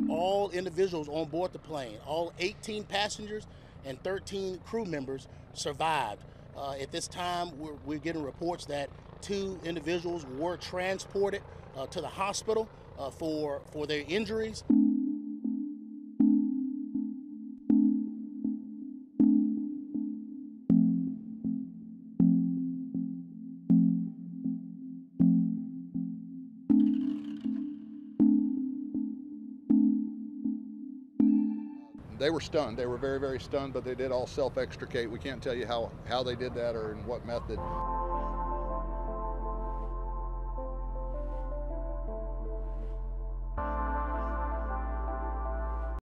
All individuals on board the plane, all 18 passengers and 13 crew members survived. At this time, we're getting reports that 2 individuals were transported to the hospital for their injuries. They were stunned. They were very, very stunned, but they did all self-extricate. We can't tell you how they did that or in what method.